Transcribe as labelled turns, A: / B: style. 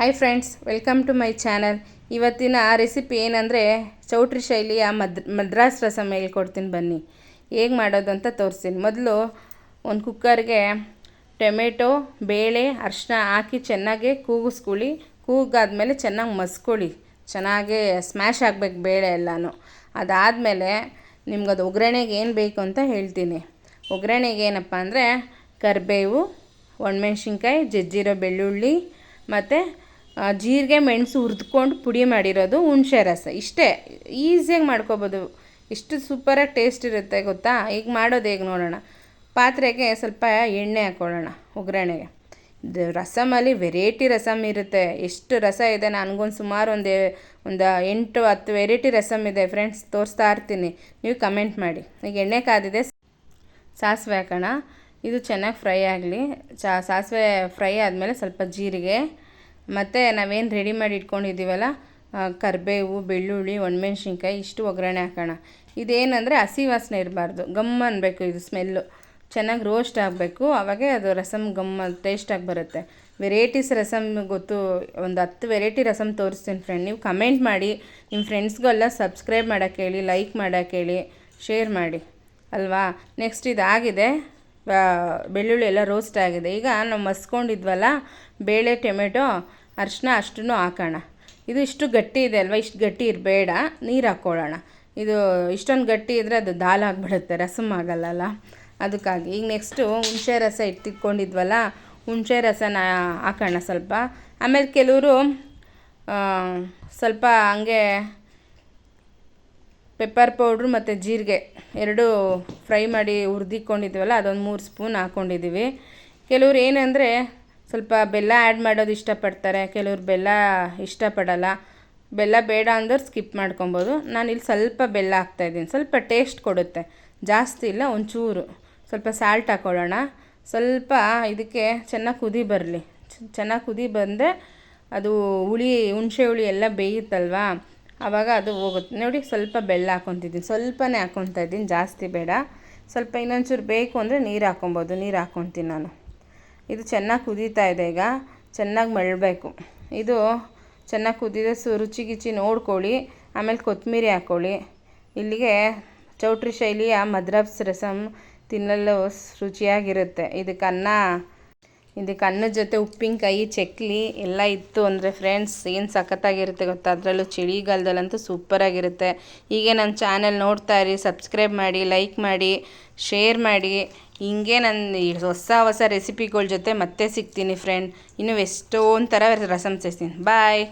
A: Hi friends, welcome to my channel. ಇವತ್ತಿನ recipe ಏನಂದರೆ ಚೌಟ್ರಿ ಶೈಲಿಯ ಮದ್ರಾಸ್ ರಸಮ್ ಹೇಳ್ಕೊಡ್ತೀನಿ. ಬನ್ನಿ ಹೇಗೆ ಮಾಡೋದು ಅಂತ ತೋರಿಸ್ತೀನಿ. ಮೊದಲು ಒಂದು ಕುಕ್ಕರ್ಗೆ ಟೊಮೆಟೊ, ಬೇಳೆ, ಅರಿಶಿನ ಹಾಕಿ ಚೆನ್ನಾಗಿ ಕೂಗಿಸ್ಕೊಳ್ಳಿ. ಕೂಗಾದ್ಮೇಲೆ ಚೆನ್ನಾಗಿ ಮಸ್ಕೊಳ್ಳಿ. ಚೆನ್ನಾಗಿ ಸ್ಮ್ಯಾಶ್ ಆಗಬೇಕು ಬೇಳೆ ಎಲ್ಲನೂ. ಅದಾದಮೇಲೆ ನಿಮ್ಗದು ಒಗ್ಗರಣೆಗೆ ಏನು ಬೇಕು ಅಂತ ಹೇಳ್ತೀನಿ. ಒಗ್ಗರಣೆಗೆ ಏನಪ್ಪ ಅಂದರೆ ಕರಿಬೇವು, ಒಣಮೆಣ್ಸಿನ್ಕಾಯಿ, ಜಜ್ಜಿರೋ ಬೆಳ್ಳುಳ್ಳಿ ಮತ್ತು ಜೀರಿಗೆ, ಮೆಣಸು ಹುರಿದ್ಕೊಂಡು ಪುಡಿ ಮಾಡಿರೋದು, ಹುಣಸೆ ರಸ. ಇಷ್ಟೇ, ಈಸಿಯಾಗಿ ಮಾಡ್ಕೊಬೋದು. ಇಷ್ಟು ಸೂಪರಾಗಿ ಟೇಸ್ಟ್ ಇರುತ್ತೆ ಗೊತ್ತಾ. ಈಗ ಮಾಡೋದು ಹೇಗೆ ನೋಡೋಣ. ಪಾತ್ರೆಗೆ ಸ್ವಲ್ಪ ಎಣ್ಣೆ ಹಾಕ್ಕೊಳ್ಳೋಣ ಒಗ್ಗರಣೆಗೆ. ರಸಮಲ್ಲಿ ವೆರೈಟಿ ರಸಮ್ ಇರುತ್ತೆ. ಎಷ್ಟು ರಸ ಇದೆ, ನನಗೊಂದು ಸುಮಾರು ಒಂದು 8-10 ವೆರೈಟಿ ರಸಮ್ ಇದೆ ಫ್ರೆಂಡ್ಸ್. ತೋರಿಸ್ತಾ ಇರ್ತೀನಿ, ನೀವು ಕಮೆಂಟ್ ಮಾಡಿ. ಈಗ ಎಣ್ಣೆ ಕಾದಿದೆ, ಸಾಸಿವೆ ಹಾಕೋಣ. ಇದು ಚೆನ್ನಾಗಿ ಫ್ರೈ ಆಗಲಿ. ಸಾಸಿವೆ ಫ್ರೈ ಆದಮೇಲೆ ಸ್ವಲ್ಪ ಜೀರಿಗೆ ಮತ್ತು ನಾವೇನು ರೆಡಿ ಮಾಡಿ ಇಟ್ಕೊಂಡಿದ್ದೀವಲ್ಲ, ಕರಿಬೇವು, ಬೆಳ್ಳುಳ್ಳಿ, ಒಣಮೆಣ್ಸಿನ್ಕಾಯಿ, ಇಷ್ಟು ಒಗ್ಗರಣೆ ಹಾಕೋಣ. ಇದೇನಂದರೆ ಹಸಿ ವಾಸನೆ ಇರಬಾರ್ದು, ಗಮ್ ಅನ್ನಬೇಕು. ಇದು ಸ್ಮೆಲ್ಲು ಚೆನ್ನಾಗಿ ರೋಸ್ಟ್ ಆಗಬೇಕು. ಆವಾಗೇ ಅದು ರಸಮ್ ಗಮ್ಮ ಟೇಸ್ಟಾಗಿ ಬರುತ್ತೆ. ವೆರೈಟೀಸ್ ರಸಮ್ ಗೊತ್ತು, ಒಂದು 10 ವೆರೈಟಿ ರಸಮ್ ತೋರಿಸ್ತೀನಿ ಫ್ರೆಂಡ್. ನೀವು ಕಮೆಂಟ್ ಮಾಡಿ, ನಿಮ್ಮ ಫ್ರೆಂಡ್ಸ್ಗೆಲ್ಲ ಸಬ್ಸ್ಕ್ರೈಬ್ ಮಾಡೋಕ್ಕೆ ಹೇಳಿ, ಲೈಕ್ ಮಾಡೋಕ್ಕೆ ಹೇಳಿ, ಶೇರ್ ಮಾಡಿ ಅಲ್ವಾ. ನೆಕ್ಸ್ಟ್ ಇದಾಗಿದೆ, ಬೆಳ್ಳುಳ್ಳಿ ಎಲ್ಲ ರೋಸ್ಟ್ ಆಗಿದೆ. ಈಗ ನಾವು ಮಸ್ಕೊಂಡಿದ್ವಲ್ಲ ಬೇಳೆ, ಟೊಮೆಟೊ, ಅರಿಶಿನ ಅಷ್ಟನ್ನು ಹಾಕೋಣ. ಇದು ಇಷ್ಟು ಗಟ್ಟಿ ಇದೆ ಅಲ್ವಾ, ಇಷ್ಟು ಗಟ್ಟಿ ಇರಬೇಡ, ನೀರು ಹಾಕ್ಕೊಳ್ಳೋಣ. ಇದು ಇಷ್ಟೊಂದು ಗಟ್ಟಿ ಇದ್ದರೆ ಅದು ದಾಲ್ ಆಗಿಬಿಡುತ್ತೆ, ರಸಮ್ ಆಗಲ್ಲ. ಅದಕ್ಕಾಗಿ ಈಗ ನೆಕ್ಸ್ಟು ಹುಣಸೆ ರಸ ಇಟ್ಟಿಟ್ಕೊಂಡಿದ್ವಲ್ಲ, ಹುಣಸೆ ರಸನ ಹಾಕೋಣ ಸ್ವಲ್ಪ. ಆಮೇಲೆ ಕೆಲವರು ಸ್ವಲ್ಪ ಹಂಗೆ ಪೆಪ್ಪರ್ ಪೌಡ್ರು ಮತ್ತು ಜೀರಿಗೆ ಎರಡೂ ಫ್ರೈ ಮಾಡಿ ಹುರಿದಿಟ್ಕೊಂಡಿದ್ವಲ್ಲ, ಅದೊಂದು 3 ಸ್ಪೂನ್ ಹಾಕ್ಕೊಂಡಿದ್ದೀವಿ. ಕೆಲವ್ರು ಏನಂದರೆ ಸ್ವಲ್ಪ ಬೆಲ್ಲ ಆ್ಯಡ್ ಮಾಡೋದು ಇಷ್ಟಪಡ್ತಾರೆ, ಕೆಲವ್ರು ಬೆಲ್ಲ ಇಷ್ಟಪಡಲ್ಲ. ಬೆಲ್ಲ ಬೇಡ ಅಂದ್ರೆ ಸ್ಕಿಪ್ ಮಾಡ್ಕೊಬೋದು. ನಾನಿಲ್ಲಿ ಸ್ವಲ್ಪ ಬೆಲ್ಲ ಹಾಕ್ತಾಯಿದ್ದೀನಿ, ಸ್ವಲ್ಪ ಟೇಸ್ಟ್ ಕೊಡುತ್ತೆ. ಜಾಸ್ತಿ ಇಲ್ಲ, ಒಂಚೂರು ಸ್ವಲ್ಪ ಸಾಲ್ಟ್ ಹಾಕ್ಕೊಳ್ಳೋಣ. ಸ್ವಲ್ಪ ಇದಕ್ಕೆ ಚೆನ್ನಾಗಿ ಕುದಿ ಬರಲಿ. ಚೆನ್ನಾಗಿ ಕುದಿ ಬಂದರೆ ಅದು ಹುಣಸೆ ಹುಳಿ ಎಲ್ಲ ಬೇಯುತ್ತಲ್ವಾ, ಆವಾಗ ಅದು ಹೋಗುತ್ತೆ. ನೋಡಿ, ಸ್ವಲ್ಪ ಬೆಲ್ಲ ಹಾಕ್ಕೊತಿದ್ದೀನಿ, ಸ್ವಲ್ಪನೇ ಹಾಕ್ಕೊತಾ ಇದ್ದೀನಿ, ಜಾಸ್ತಿ ಬೇಡ. ಸ್ವಲ್ಪ ಇನ್ನೊಂಚೂರು ಬೇಕು ಅಂದರೆ ನೀರು ಹಾಕ್ಕೊಬೋದು. ನೀರು ಹಾಕ್ಕೊತೀನಿ ನಾನು. ಇದು ಚೆನ್ನಾಗಿ ಕುದೀತಾ ಇದೆ. ಈಗ ಚೆನ್ನಾಗಿ ಮಳ್ಳಬೇಕು. ಇದು ಚೆನ್ನಾಗಿ ಕುದಿದೆ. ರುಚಿ ಗಿಚಿ ನೋಡ್ಕೊಳ್ಳಿ. ಆಮೇಲೆ ಕೊತ್ತಂಬರಿ ಹಾಕ್ಕೊಳ್ಳಿ. ಇಲ್ಲಿಗೆ ಚೌಟ್ರಿ ಶೈಲಿಯ ಮದ್ರಾಸ್ ರಸಮ್ ತಿನ್ನಲು ರುಚಿಯಾಗಿರುತ್ತೆ. ಇದಕ್ಕೆ ಅನ್ನದ ಜೊತೆ ಉಪ್ಪಿನಕಾಯಿ, ಚಕ್ಲಿ ಎಲ್ಲ ಇತ್ತು ಅಂದರೆ ಫ್ರೆಂಡ್ಸ್ ಏನು ಸಖತ್ತಾಗಿರುತ್ತೆ ಗೊತ್ತಾ. ಅದರಲ್ಲೂ ಚಳಿಗಾಲದಲ್ಲಂತೂ ಸೂಪರಾಗಿರುತ್ತೆ. ಹೀಗೆ ನನ್ನ ಚಾನಲ್ ನೋಡ್ತಾ ಇರಿ, ಸಬ್ಸ್ಕ್ರೈಬ್ ಮಾಡಿ, ಲೈಕ್ ಮಾಡಿ, ಶೇರ್ ಮಾಡಿ. ಹಿಂಗೆ ನನ್ನ ಹೊಸ ರೆಸಿಪಿಗಳ ಜೊತೆ ಮತ್ತೆ ಸಿಗ್ತೀನಿ ಫ್ರೆಂಡ್. ಇನ್ನೂ ಎಷ್ಟೊಂದು ಥರ ರಸಮ್ ಸೇರ್ತೀನಿ. ಬಾಯ್.